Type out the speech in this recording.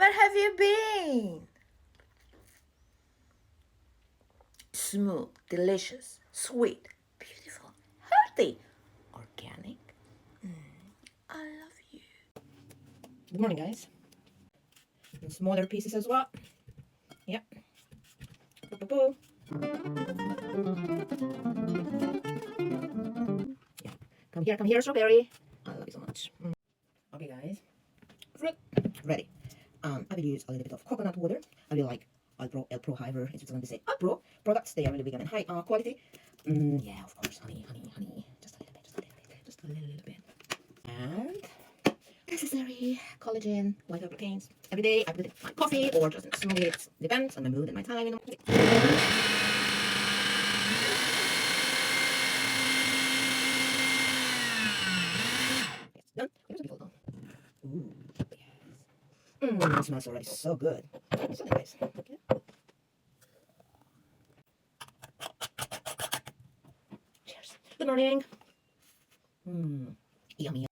Where have you been? Smooth, delicious, sweet, beautiful, healthy, organic. I love you. Good morning, guys. And smaller pieces as well. Yep. Boo. Yeah. Come here, strawberry. I love you so much. Okay, guys. Fruit ready. I will use a little bit of coconut water. I will like Alpro, however, it's going to say Alpro products. They are really vegan and high quality. Yeah, of course, honey. Just a little bit. And necessary collagen, white proteins. Every day I put it in my coffee or just in a smoothie. It depends on my mood and my time. It's done. Here's a big old. Ooh, yes. It smells already so good. So nice. Okay. Cheers. Good morning. Yummy.